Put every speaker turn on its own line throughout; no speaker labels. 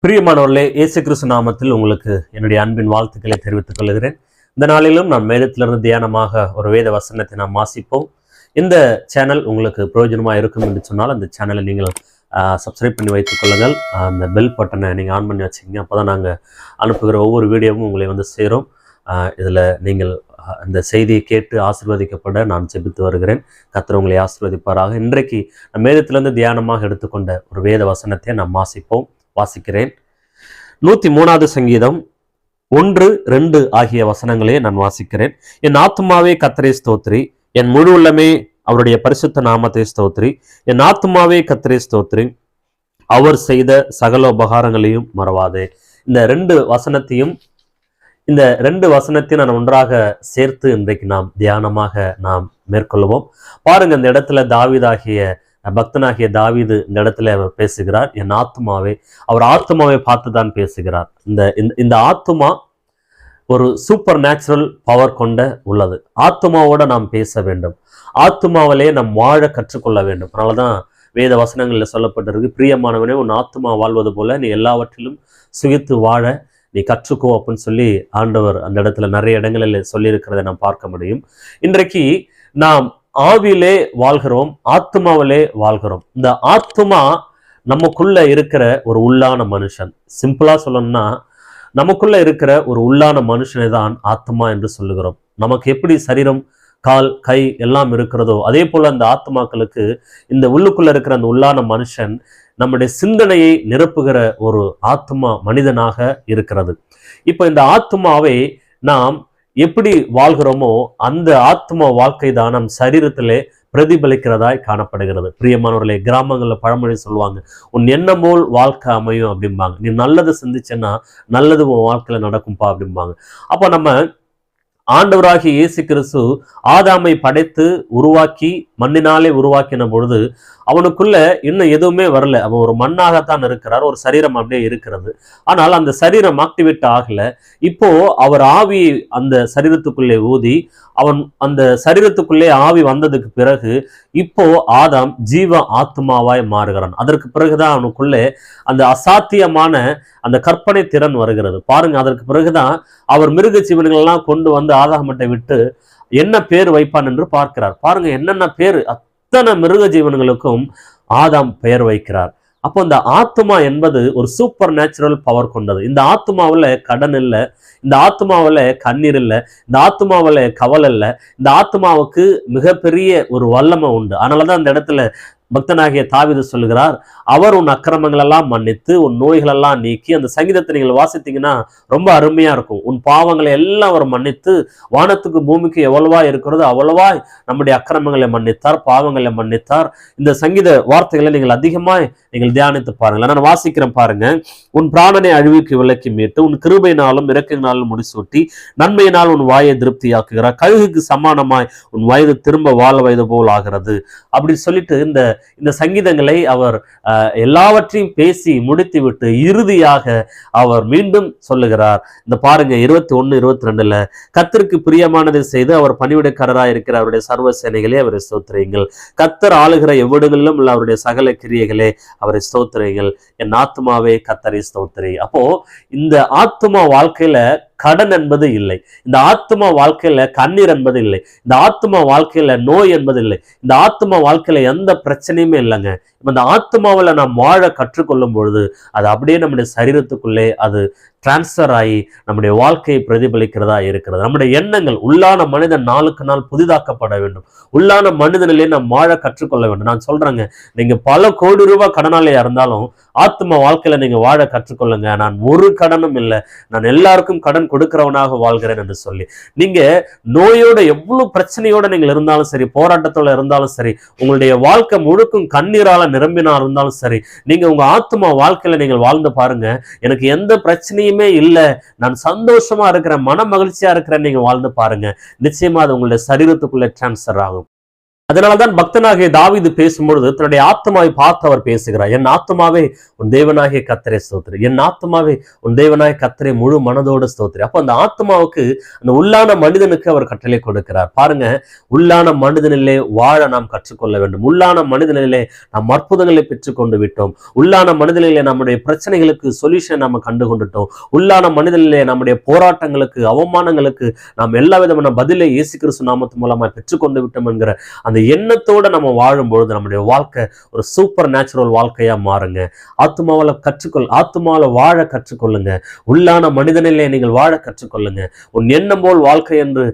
பிரியமானவர்களே, இயேசு கிறிஸ்து நாமத்தில் உங்களுக்கு என்னுடைய அன்பின் வாழ்த்துக்களை தெரிவித்துக் கொள்கிறேன். இந்த நாளிலும் நாம் வேதத்திலிருந்து தியானமாக ஒரு வேத வசனத்தை நாம் வாசிப்போம். இந்த சேனல் உங்களுக்கு பிரயோஜனமாக இருக்கும் என்று சொன்னால் அந்த சேனலை நீங்கள் சப்ஸ்கிரைப் பண்ணி வைத்துக் கொள்ளுங்கள். அந்த பெல் பட்டனை நீங்கள் ஆன் பண்ணி வச்சுக்கிங்க. அப்போ தான் நாங்கள் அனுப்புகிற ஒவ்வொரு வீடியோவும் உங்களை வந்து சேரும். இதில் நீங்கள் அந்த செய்தியை கேட்டு ஆசீர்வதிக்கப்பட நான் ஜெபித்து வருகிறேன். கர்த்தர் உங்களை ஆசீர்வதிப்பாராக. இன்றைக்கு நம் வேதத்திலிருந்து தியானமாக எடுத்துக்கொண்ட ஒரு வேத வசனத்தை நாம் வாசிக்கிறேன். 103வது சங்கீதம் 1, 2 ஆகிய வசனங்களே நான் வாசிக்கிறேன். என் ஆத்துமாவே கர்த்தரை ஸ்தோத்திரி, என் முழு உள்ளமே அவருடைய பரிசுத்த நாமத்தை ஸ்தோத்திரி. என் ஆத்துமாவே கர்த்தரை ஸ்தோத்திரி, அவர் செய்த சகல உபகாரங்களையும் மறவாதே. இந்த ரெண்டு வசனத்தையும் நான் ஒன்றாக சேர்த்து இன்றைக்கு நாம் தியானமாக நாம் மேற்கொள்வோம். பாருங்க, இந்த இடத்துல பக்தனாகிய தாவீது இந்த இடத்துல அவர் பேசுகிறார். என் ஆத்துமாவே, அவர் ஆத்துமாவை பார்த்து தான் பேசுகிறார். இந்த ஆத்துமா ஒரு சூப்பர் நேச்சுரல் பவர் கொண்ட உள்ளது. ஆத்துமாவோட நாம் பேச வேண்டும். ஆத்துமாவிலே நாம் வாழ கற்றுக்கொள்ள வேண்டும். அதனாலதான் வேத வசனங்கள்ல சொல்லப்பட்டிருக்கு, பிரியமானவனே, உன் ஆத்துமா வாழ்வது போல நீ எல்லாவற்றிலும் சுகித்து வாழ நீ கற்றுக்கோ அப்படின்னு சொல்லி ஆண்டவர் அந்த இடத்துல நிறைய இடங்களில் சொல்லியிருக்கிறத நாம் பார்க்க முடியும். இன்றைக்கு நாம் ஆவியிலே வாழ்கிறோம், ஆத்மாவிலே வாழ்கிறோம். இந்த ஆத்மா நமக்குள்ள இருக்கிற ஒரு உள்ளான மனுஷன். சிம்பிளா சொல்லணும்னா, நமக்குள்ள இருக்கிற ஒரு உள்ளான மனுஷனை தான் ஆத்மா என்று சொல்லுகிறோம். நமக்கு எப்படி சரீரம், கால், கை எல்லாம் இருக்கிறதோ அதே போல அந்த ஆத்மாக்களுக்கு இந்த உள்ளுக்குள்ள இருக்கிற அந்த உள்ளான மனுஷன் நம்முடைய சிந்தனையை நிரப்புகிற ஒரு ஆத்மா மனிதனாக இருக்கிறது. இப்ப இந்த ஆத்மாவை நாம் எப்படி வாழ்கிறோமோ அந்த ஆத்மா வாழ்க்கை தான் நம் சரீரத்திலே பிரதிபலிக்கிறதாய் காணப்படுகிறது. பிரியமானவர்களே, கிராமங்களில் பழமொழி சொல்லுவாங்க, உன் எண்ணம் போல் வாழ்க்கை அமையும் அப்படிம்பாங்க. நீ நல்லது சிந்திச்சேன்னா நல்லது உன் வாழ்க்கையில நடக்கும்பா அப்படிம்பாங்க. அப்ப நம்ம ஆண்டவராகிய இயேசு கிறிஸ்து ஆதாமை படைத்து உருவாக்கி மண்ணினாலே உருவாக்கின பொழுது அவனுக்குள்ள இன்னும் எதுவுமே வரல. அவன் ஒரு மண்ணாகத்தான் இருக்கிறார், ஒரு சரீரம் அப்படியே இருக்கிறது. ஆனால் அந்த சரீரம் ஆக்டிவேட் ஆகல. இப்போ அவர் ஆவி அந்த சரீரத்துக்குள்ளே ஊதி அவன் அந்த சரீரத்துக்குள்ளே ஆவி வந்ததுக்கு பிறகு இப்போ ஆதாம் ஜீவ ஆத்மாவாய் மாறுகிறான். அதற்கு பிறகுதான் அவனுக்குள்ளே அந்த அசாத்தியமான அந்த கற்பனை திறன் வருகிறது. பாருங்க, அதற்கு பிறகுதான் அவர் மிருக ஜீவன்கள் எல்லாம் கொண்டு வந்து ஆதாமத்தை விட்டு என்ன பேர் வைப்பான் என்று பார்க்கிறார். பாருங்க, என்னென்ன பேர் அத்தனை மிருக ஜீவன்களுக்கும் ஆதாம் பெயர் வைக்கிறார். அப்போ இந்த ஆத்மா என்பது ஒரு சூப்பர் நேச்சுரல் பவர் கொண்டது. இந்த ஆத்மாவில் கடன் இல்லை, இந்த ஆத்மாவில் கண்ணீர் இல்லை, இந்த ஆத்மாவில் கவலை இல்லை. இந்த ஆத்மாவுக்கு மிகப்பெரிய ஒரு வல்லமை உண்டு. அதனாலதான் அந்த இடத்துல பக்தனாகிய தாவீது சொல்லுகிறார், அவர் உன் அக்கிரமங்கள் எல்லாம் மன்னித்து உன் நோய்கள் எல்லாம் நீக்கி. அந்த சங்கீதத்தை நீங்கள் வாசித்தீங்கன்னா ரொம்ப அருமையா இருக்கும். உன் பாவங்களை எல்லாம் அவர் மன்னித்து, வானத்துக்கு பூமிக்கு எவ்வளவா இருக்கிறதோ அவ்வளவா நம்முடைய அக்கிரமங்களை மன்னித்தார், பாவங்களை மன்னித்தார். இந்த சங்கீத வார்த்தைகளை நீங்கள் அதிகமாய் நீங்கள் தியானித்து பாருங்கள். நான் வாசிக்கிறேன் பாருங்க. உன் பிராணனை அழிவுக்கு விலக்கி மீட்டு உன் கிருபையினாலும் இரக்கையினாலும் முடிசூட்டி நன்மையினால் உன் வாயை திருப்தியாக்குகிறார். கழுகுக்கு சமானமாய் உன் வயது திரும்ப வாழ வயது போல் ஆகிறது அப்படி சொல்லிட்டு இந்த சங்கீதங்களை அவர் எல்லாவற்றையும் பேசி முடித்து விட்டு இறுதியாக அவர் மீண்டும் சொல்லுகிறார். இந்த பாருங்க, 21, 22 கர்த்தருக்கு பிரியமானதை செய்து அவர் பணிவிடைக்காரராய் இருக்கிற அவருடைய சர்வ சேனைகளே அவரை ஸ்தோத்திரியுங்கள். கர்த்தர் ஆளுகிற எவ்விடங்களிலும் உள்ள அவருடைய சகல கிரியைகளே அவரை ஸ்தோத்திரியுங்கள். என் ஆத்மாவே கர்த்தரை ஸ்தோத்திரி. அப்போ இந்த ஆத்மா வாழ்க்கையில கடன் என்பது இல்லை, இந்த ஆத்மா வாழ்க்கையில கண்ணீர் என்பது இல்லை, இந்த ஆத்மா வாழ்க்கையில நோய் என்பது இல்லை, இந்த ஆத்மா வாழ்க்கையில எந்த பிரச்சனையுமே இல்லைங்க. இந்த ஆத்மாவில் நாம் வாழ கற்றுக்கொள்ளும் பொழுது அது அப்படியே நம்முடைய சரீரத்துக்குள்ளே அது டிரான்ஸ்ஃபர் ஆகி நம்முடைய வாழ்க்கையை பிரதிபலிக்கிறதா இருக்கிறது. நம்முடைய எண்ணங்கள், உள்ளான மனிதன் நாளுக்கு நாள் புதிதாக்கப்பட வேண்டும். உள்ளான மனிதனிலே நாம் வாழ கற்றுக்கொள்ள வேண்டும். நான் சொல்றேங்க, நீங்க பல கோடி ரூபாய் கடனாளியா இருந்தாலும் ஆத்மா வாழ்க்கையில நீங்க வாழ கற்றுக்கொள்ளுங்க. நான் ஒரு கடனும் இல்லை, நான் எல்லாருக்கும் கடன் கொடுக்கிறவனாக வாழ்கிறேன் என்று சொல்லி நீங்க நோயோட எவ்வளவு பிரச்சனையோட நீங்கள் இருந்தாலும் சரி, போராட்டத்தோட இருந்தாலும் சரி, உங்களுடைய வாழ்க்கை முழுக்கும் கண்ணீரால நிரம்பினா இருந்தாலும் சரி, நீங்க உங்க ஆத்மா வாழ்க்கையில நீங்கள் வாழ்ந்து பாருங்க. எனக்கு எந்த பிரச்சனையுமே இல்லை, நான் சந்தோஷமா இருக்கிறேன், மன மகிழ்ச்சியா இருக்கிறேன், நீங்க வாழ்ந்து பாருங்க. நிச்சயமா அது உங்களுடைய சரீரத்துக்குள்ள டிரான்ஸ்ஃபர் ஆகும். அதனாலதான் பக்தனாகிய தாவீது பேசும்பொழுது தன்னுடைய ஆத்மாவை பார்த்து அவர் பேசுகிறார். என் ஆத்மாவே உன் தேவனாகிய கர்த்தரை ஸ்தோத்திரி, என் ஆத்மாவே உன் தேவனாகிய கர்த்தரை முழு மனதோடு ஸ்தோத்திரி. அப்ப அந்த ஆத்மாவுக்கு, அந்த உள்ளான மனிதனுக்கு அவர் கட்டளை கொடுக்கிறார். பாருங்க, உள்ளான மனிதனிலே வாழ நாம் கற்றுக்கொள்ள வேண்டும். உள்ளான மனிதனிலே நாம் அற்புதங்களை பெற்றுக்கொண்டு விட்டோம். உள்ளான மனிதனிலே நம்முடைய பிரச்சனைகளுக்கு சொல்யூஷன் நாம கண்டு கொண்டுட்டோம். உள்ளான மனிதனிலே நம்முடைய போராட்டங்களுக்கு, அவமானங்களுக்கு நாம் எல்லா விதமான பதிலை இயேசு கிறிஸ்து நாமத்து மூலமா பெற்றுக்கொண்டு விட்டோம் என்கிற அந்த எண்ணத்தோட நம்ம வாழும்பொழுது நம்முடைய வாழ்க்கை ஒரு சூப்பர் நேச்சுரல் வாழ்க்கையா மாறுங்க. ஆத்மாவில வாழ கற்றுக்கொள்ளுங்க. உள்ளான மனிதனிலே நீங்கள் வாழ கற்றுக்கொள்ளுங்க. உன் எண்ணம் போல் வாழ்க்கை என்று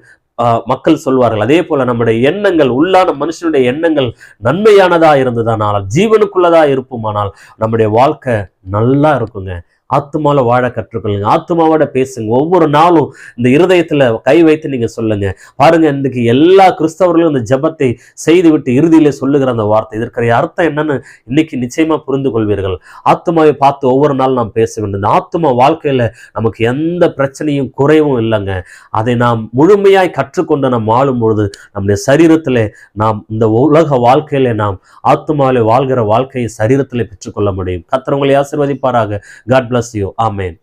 மக்கள் சொல்வார்கள். அதே போல நம்முடைய எண்ணங்கள், உள்ளான மனுஷனுடைய எண்ணங்கள் நன்மையானதா இருந்ததானால், ஜீவனுக்குள்ளதா இருப்புமானால் நம்முடைய வாழ்க்கை நல்லா இருக்குங்க. ஆத்மாவில வாழ கற்றுக்கொள்ளுங்க. ஆத்மாவோட பேசுங்க. ஒவ்வொரு நாளும் இந்த இருதயத்துல கை வைத்து நீங்க சொல்லுங்க. பாருங்க, இன்னைக்கு எல்லா கிறிஸ்தவர்களும் இந்த ஜெபத்தை செய்துவிட்டு இறுதியில சொல்லுகிற அந்த வார்த்தை, இதற்குரிய அர்த்தம் என்னன்னு இன்னைக்கு நிச்சயமா புரிந்து கொள்வீர்கள். ஆத்மாவை பார்த்து ஒவ்வொரு நாளும் நாம் பேச வேண்டும். இந்த ஆத்மா வாழ்க்கையில நமக்கு எந்த பிரச்சனையும் குறைவும் இல்லைங்க. அதை நாம் முழுமையாய் கற்றுக்கொண்டு நாம் வாழும் பொழுது நம்முடைய சரீரத்திலே நாம் இந்த உலக வாழ்க்கையில நாம் ஆத்மாவிலே வாழ்கிற வாழ்க்கையை சரீரத்திலே பெற்றுக்கொள்ள முடியும். கர்த்தர் உங்களை ஆசீர்வதிப்பாராக. God bless you. Amen.